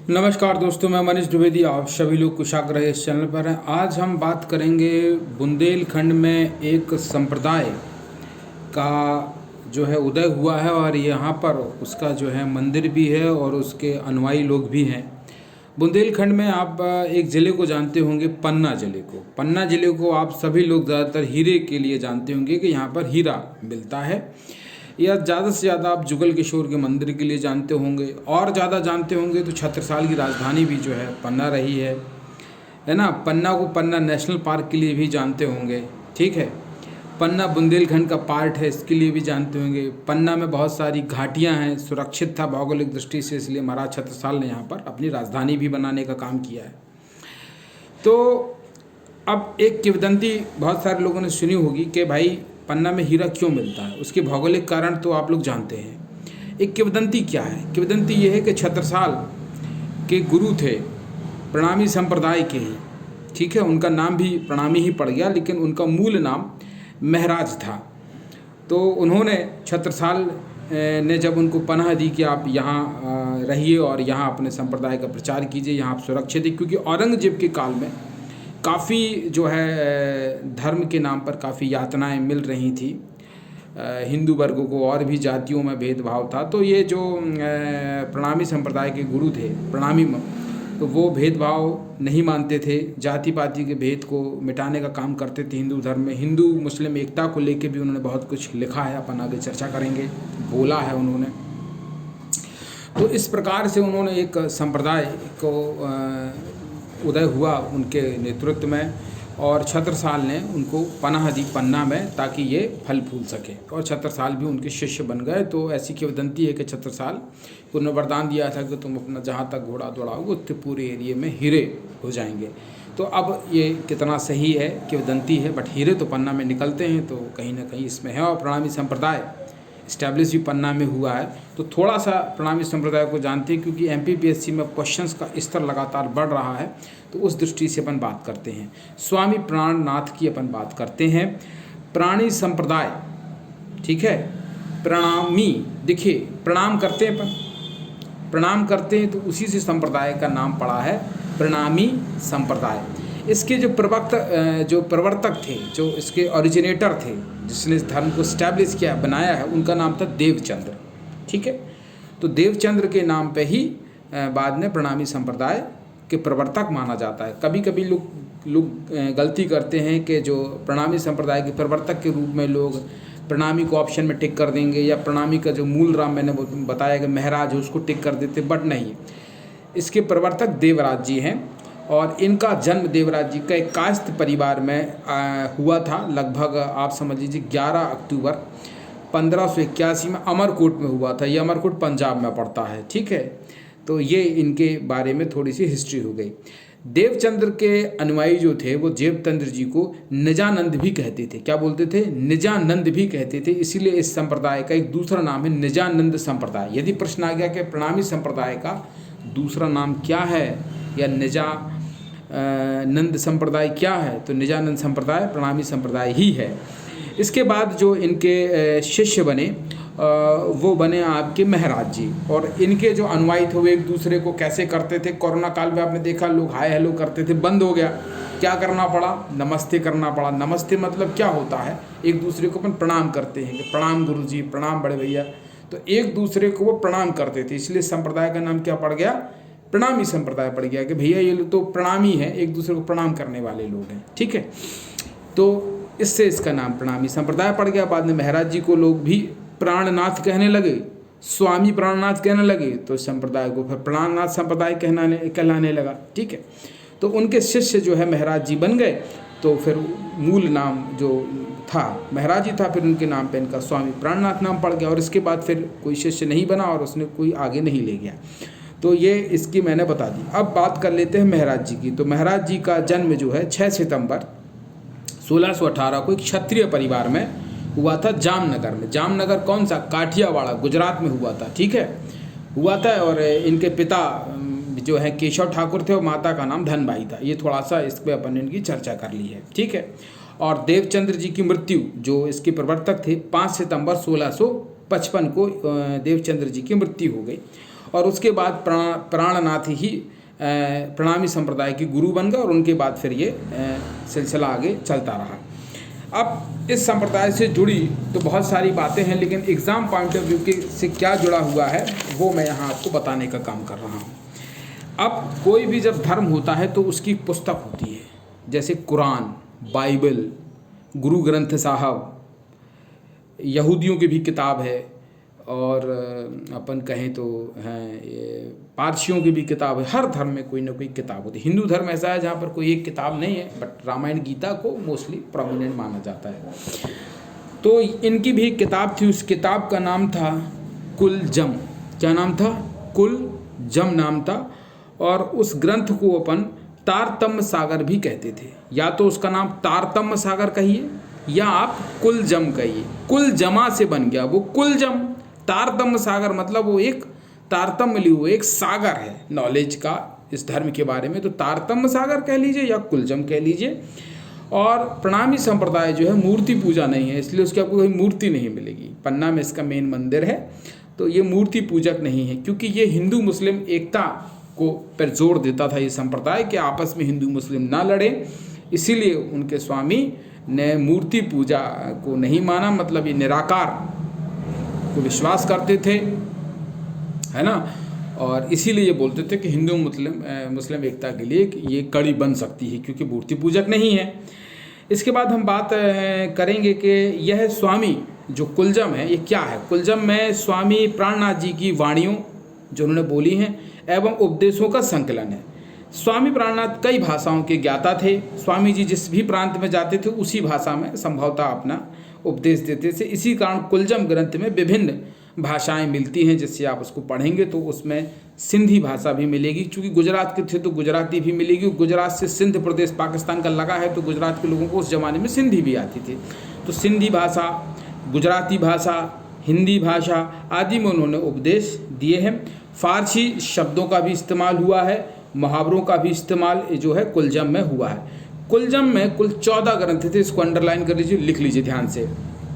नमस्कार दोस्तों, मैं मनीष द्विवेदी। आप सभी लोग कुशाग्र इस चैनल पर हैं। आज हम बात करेंगे बुंदेलखंड में एक संप्रदाय का जो है उदय हुआ है और यहाँ पर उसका जो है मंदिर भी है और उसके अनुयायी लोग भी हैं। बुंदेलखंड में आप एक ज़िले को जानते होंगे, पन्ना ज़िले को। पन्ना ज़िले को आप सभी लोग ज़्यादातर हीरे के लिए जानते होंगे कि यहाँ पर हीरा मिलता है, या ज़्यादा से ज़्यादा आप जुगल किशोर के मंदिर के लिए जानते होंगे। और ज़्यादा जानते होंगे तो छत्रसाल की राजधानी भी जो है पन्ना रही है ना। पन्ना को पन्ना नेशनल पार्क के लिए भी जानते होंगे, ठीक है। पन्ना बुंदेलखंड का पार्ट है, इसके लिए भी जानते होंगे। पन्ना में बहुत सारी घाटियां हैं, सुरक्षित था भौगोलिक दृष्टि से, इसलिए महाराज छत्रसाल ने यहाँ पर अपनी राजधानी भी बनाने का काम किया है। तो अब एक किंवदंती बहुत सारे लोगों ने सुनी होगी कि भाई पन्ना में हीरा क्यों मिलता है, उसके भौगोलिक कारण तो आप लोग जानते हैं। एक किंवदंती क्या है? किंवदंती ये है कि छत्रसाल के गुरु थे प्रणामी संप्रदाय के ही, ठीक है। उनका नाम भी प्रणामी ही पड़ गया, लेकिन उनका मूल नाम महराज था। तो उन्होंने छत्रसाल ने जब उनको पनाह दी कि आप यहाँ रहिए और यहाँ अपने संप्रदाय का प्रचार कीजिए, यहाँ आप सुरक्षित है, क्योंकि औरंगजेब के काल में काफ़ी जो है धर्म के नाम पर काफ़ी यातनाएं मिल रही थी हिंदू वर्गों को, और भी जातियों में भेदभाव था। तो ये जो प्रणामी संप्रदाय के गुरु थे प्रणामी, तो वो भेदभाव नहीं मानते थे, जाति पाति के भेद को मिटाने का काम करते थे हिंदू धर्म में। हिंदू मुस्लिम एकता को लेके भी उन्होंने बहुत कुछ लिखा है, अपन आगे चर्चा करेंगे, बोला है उन्होंने। तो इस प्रकार से उन्होंने एक संप्रदाय को उदय हुआ उनके नेतृत्व में, और छत्रसाल ने उनको पनाह दी पन्ना में, ताकि ये फल फूल सके, और छत्रसाल भी उनके शिष्य बन गए। तो ऐसी किंवदंती है कि छत्रसाल को उन्होंने वरदान दिया था कि तुम अपना जहाँ तक घोड़ा दौड़ाओगे उतने पूरे एरिए में हीरे हो जाएंगे। तो अब ये कितना सही है, किंवदंती है, बट हीरे तो पन्ना में निकलते हैं, तो कहीं ना कहीं इसमें है। और प्रणामी संप्रदाय इस्टेब्लिश भी पन्ना में हुआ है। तो थोड़ा सा प्रणामी संप्रदाय को जानते हैं, क्योंकि MPPSC में क्वेश्चंस का स्तर लगातार बढ़ रहा है, तो उस दृष्टि से अपन बात करते हैं। स्वामी प्राणनाथ की अपन बात करते हैं। प्राणी संप्रदाय, ठीक है। प्रणामी, देखिए प्रणाम करते हैं अपन, प्रणाम करते हैं, तो उसी से संप्रदाय का नाम पड़ा है प्रणामी संप्रदाय। इसके जो प्रवर्तक थे, जो इसके ओरिजिनेटर थे, जिसने इस धर्म को स्टैब्लिश किया, बनाया है, उनका नाम था देवचंद्र, ठीक है। तो देवचंद्र के नाम पे ही बाद में प्रणामी संप्रदाय के प्रवर्तक माना जाता है। कभी कभी लोग गलती करते हैं कि जो प्रणामी संप्रदाय के प्रवर्तक के रूप में लोग प्रणामी को ऑप्शन में टिक कर देंगे, या प्रणामी का जो मूल नाम मैंने बताया कि महराज है उसको टिक कर देते, बट नहीं। इसके प्रवर्तक देवराज जी हैं, और इनका जन्म देवराज जी का एक कायस्थ परिवार में हुआ था। लगभग आप समझ लीजिए 11 अक्टूबर 1581 में अमरकोट में हुआ था। ये अमरकोट पंजाब में पड़ता है, ठीक है। तो ये इनके बारे में थोड़ी सी हिस्ट्री हो गई। देवचंद्र के अनुयायी जो थे वो देवचंद्र जी को निजानंद भी कहते थे। क्या बोलते थे? निजानंद भी कहते थे। इसीलिए इस संप्रदाय का एक दूसरा नाम है निजानंद संप्रदाय। यदि प्रश्न आ गया कि प्रणामी संप्रदाय का दूसरा नाम क्या है, या निजानंद संप्रदाय क्या है, तो निजानंद संप्रदाय प्रणामी संप्रदाय ही है। इसके बाद जो इनके शिष्य बने वो बने आपके महराज जी, और इनके जो अनुयायी थे वो एक दूसरे को कैसे करते थे। कोरोना काल में आपने देखा लोग हाय हेलो करते थे, बंद हो गया। क्या करना पड़ा? नमस्ते करना पड़ा। नमस्ते मतलब क्या होता है? एक दूसरे को अपन प्रणाम करते हैं कि प्रणाम गुरु जी, प्रणाम बड़े भैया। तो एक दूसरे को वो प्रणाम करते थे, इसलिए संप्रदाय का नाम क्या पड़ गया? प्रणामी संप्रदाय पड़ गया, कि भैया ये लोग तो प्रणामी है, एक दूसरे को प्रणाम करने वाले लोग हैं, ठीक है। तो इससे इसका नाम प्रणामी संप्रदाय पड़ गया। बाद में महराज जी को लोग भी प्राणनाथ कहने लगे, स्वामी प्राणनाथ कहने लगे, तो संप्रदाय को फिर प्राणनाथ संप्रदाय कहलाने लगा, ठीक है। तो उनके शिष्य जो है महराज जी बन गए, तो फिर मूल नाम जो था महराज जी था, फिर उनके नाम पे इनका स्वामी प्राणनाथ नाम पड़ गया। और इसके बाद फिर कोई शिष्य नहीं बना और उसने कोई आगे नहीं ले गया। तो ये इसकी मैंने बता दी। अब बात कर लेते हैं महराज जी की। तो महराज जी का जन्म जो है 6 सितंबर 1618 को एक क्षत्रिय परिवार में हुआ था, जामनगर में। जामनगर कौन सा? काठियावाड़, गुजरात में हुआ था, ठीक है, हुआ था। और इनके पिता जो है केशव ठाकुर थे और माता का नाम धनबाई था। ये थोड़ा सा इस पर अपन इनकी चर्चा कर ली है, ठीक है। और देवचंद्र जी की मृत्यु, जो इसके प्रवर्तक थे, 5 सितंबर 1655 को देवचंद्र जी की मृत्यु हो गई। और उसके बाद प्राणनाथ ही प्रणामी संप्रदाय के गुरु बन गए और उनके बाद फिर ये सिलसिला आगे चलता रहा। अब इस संप्रदाय से जुड़ी तो बहुत सारी बातें हैं, लेकिन एग्ज़ाम पॉइंट ऑफ व्यू के से क्या जुड़ा हुआ है वो मैं यहाँ आपको बताने का काम कर रहा हूँ। अब कोई भी जब धर्म होता है तो उसकी पुस्तक होती है, जैसे कुरान, बाइबल, गुरु ग्रंथ साहब, यहूदियों की भी किताब है, और अपन कहें तो हैं ये पारसियों की भी किताब है। हर धर्म में कोई ना कोई किताब होती है। हिंदू धर्म ऐसा है जहाँ पर कोई एक किताब नहीं है, बट रामायण गीता को मोस्टली प्रोमिनेंट माना जाता है। तो इनकी भी एक किताब थी, उस किताब का नाम था कुलजम। क्या नाम था? कुलजम नाम था। और उस ग्रंथ को अपन तारतम्य सागर भी कहते थे। या तो उसका नाम तारतम्य सागर कहिए या आप कुलजम कहिए। कुलजमा से बन गया वो कुलजम। तारतम्य सागर मतलब वो एक तारतम्य लिए हुए एक सागर है नॉलेज का इस धर्म के बारे में, तो तारतम्य सागर कह लीजिए या कुलजम कह लीजिए। और प्रणामी संप्रदाय जो है मूर्ति पूजा नहीं है, इसलिए उसकी आपको कोई मूर्ति नहीं मिलेगी। पन्ना में इसका मेन मंदिर है, तो ये मूर्ति पूजक नहीं है, क्योंकि ये हिंदू मुस्लिम एकता को पर जोर देता था ये संप्रदाय कि आपस में हिंदू मुस्लिम ना लड़े। इसीलिए उनके स्वामी ने मूर्ति पूजा को नहीं माना, मतलब ये निराकार को विश्वास करते थे, है ना। और इसीलिए ये बोलते थे कि हिंदू मुस्लिम एकता के लिए ये कड़ी बन सकती है, क्योंकि मूर्ति पूजक नहीं है। इसके बाद हम बात करेंगे कि यह स्वामी जो कुलजम है ये क्या है। कुलजम में स्वामी प्राणनाथ जी की वाणियों जो उन्होंने बोली हैं एवं उपदेशों का संकलन है। स्वामी प्राणनाथ कई भाषाओं के ज्ञाता थे। स्वामी जी जिस भी प्रांत में जाते थे उसी भाषा में संभवतः अपना उपदेश देते थे। इसी कारण कुलजम ग्रंथ में विभिन्न भाषाएं मिलती हैं, जिससे आप उसको पढ़ेंगे तो उसमें सिंधी भाषा भी मिलेगी। चूँकि गुजरात के थे तो गुजराती भी मिलेगी। गुजरात से सिंध प्रदेश पाकिस्तान का लगा है, तो गुजरात के लोगों को उस ज़माने में सिंधी भी आती थी। तो सिंधी भाषा, गुजराती भाषा, हिंदी भाषा आदि में उन्होंने उपदेश दिए हैं। फारसी शब्दों का भी इस्तेमाल हुआ है, मुहावरों का भी इस्तेमाल जो है कुलजम में हुआ है। कुलजम में कुल 14 ग्रंथ थे। इसको अंडरलाइन कर लीजिए, लिख लीजिए ध्यान से।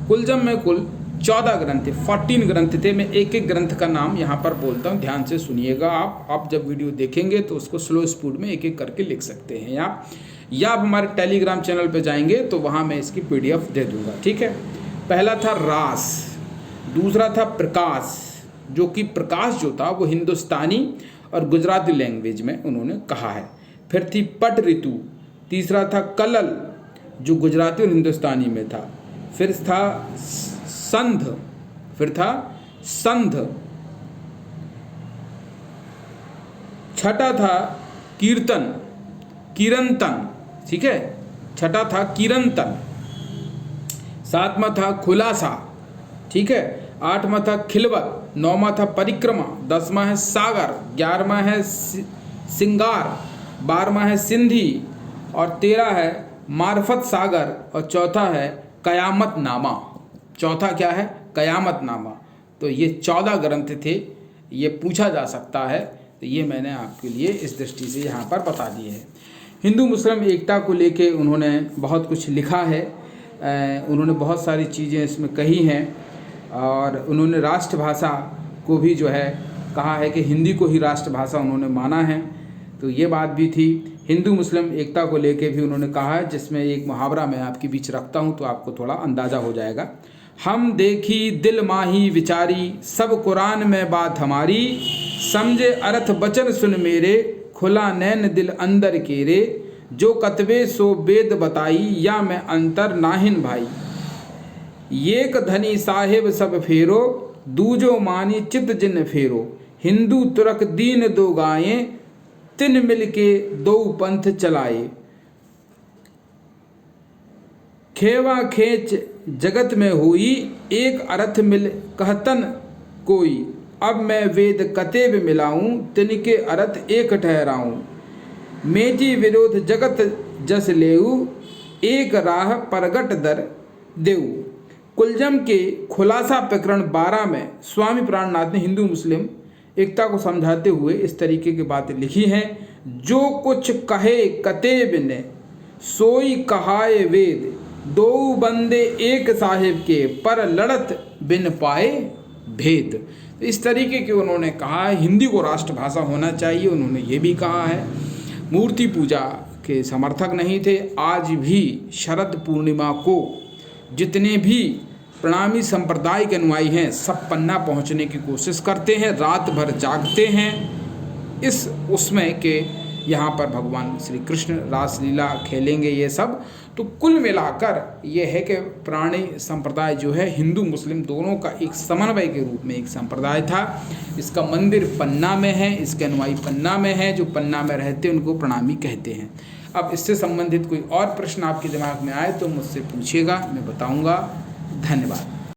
कुलजम में कुल 14 ग्रंथ थे, 14 ग्रंथ थे। मैं एक एक ग्रंथ का नाम यहाँ पर बोलता हूँ, ध्यान से सुनिएगा। आप जब वीडियो देखेंगे तो उसको स्लो स्पीड में एक एक करके लिख सकते हैं आप, या आप हमारे टेलीग्राम चैनल पर जाएंगे तो वहाँ मैं इसकी PDF दे दूँगा, ठीक है। पहला था रास, दूसरा था प्रकाश, जो कि प्रकाश जो था वो हिंदुस्तानी और गुजराती लैंग्वेज में उन्होंने कहा है। फिर थी पट ऋतु, तीसरा था कलल जो गुजराती और हिंदुस्तानी में था। फिर था संध, छठा था कीरंतन, ठीक है, छठा था कीरंतन। सातवां था खुलासा, ठीक है। आठवां था खिलवत, नौवां था परिक्रमा, 10वां है सागर, 11वां है सिंगार, 12वां है सिंधी और 13 है मार्फत सागर और चौथा है कयामत नामा। चौथा क्या है? कयामत नामा। तो ये 14 ग्रंथ थे, ये पूछा जा सकता है, तो ये मैंने आपके लिए इस दृष्टि से यहाँ पर बता दिए है। हिंदू मुस्लिम एकता को लेके उन्होंने बहुत कुछ लिखा है, उन्होंने बहुत सारी चीज़ें इसमें कही हैं, और उन्होंने राष्ट्रभाषा को भी जो है कहा है कि हिंदी को ही राष्ट्रभाषा उन्होंने माना है। तो ये बात भी थी। हिंदू मुस्लिम एकता को लेके भी उन्होंने कहा है, जिसमें एक मुहावरा मैं आपके बीच रखता हूँ तो आपको थोड़ा अंदाज़ा हो जाएगा। हम देखी दिल माही विचारी, सब कुरान में बात हमारी, समझे अर्थ बचन सुन मेरे, खुला नैन दिल अंदर केरे, जो कतवे सो वेद बताई, या मैं अंतर नाहिन भाई। एक धनी साहेब सब फेरो, दूजो मानी चित जिन फेरो, हिंदू तुरक दीन दो गायें, तिन मिल के दो पंथ चलाए। खेवा खेच जगत में हुई, एक अर्थ मिल कहतन कोई, अब मैं वेद कतेब मिलाऊं, तिनके अर्थ एक ठहराऊं। मेजी विरोध जगत जस लेऊ, एक राह परगट दर देऊ। कुलजम के खुलासा प्रकरण 12 में स्वामी प्राणनाथ ने हिंदू मुस्लिम एकता को समझाते हुए इस तरीके की बातें लिखी हैं। जो कुछ कहे कतेब ने, सोई कहाए वेद, दो बंदे एक साहिब के, पर लड़त बिन पाए भेद। इस तरीके के उन्होंने कहा है। हिंदी को राष्ट्रभाषा होना चाहिए, उन्होंने ये भी कहा है। मूर्ति पूजा के समर्थक नहीं थे। आज भी शरद पूर्णिमा को जितने भी प्रणामी संप्रदाय के अनुयायी हैं सब पन्ना पहुंचने की कोशिश करते हैं, रात भर जागते हैं इस उसमें के यहाँ पर भगवान श्री कृष्ण रासलीला खेलेंगे ये सब। तो कुल मिलाकर ये है कि प्राणी संप्रदाय जो है हिंदू मुस्लिम दोनों का एक समन्वय के रूप में एक संप्रदाय था। इसका मंदिर पन्ना में है, इसके अनुयायी पन्ना में है, जो पन्ना में रहते हैं उनको प्रणामी कहते हैं। अब इससे संबंधित कोई और प्रश्न आपके दिमाग में आए तो मुझसे पूछिएगा, मैं बताऊंगा। धन्यवाद।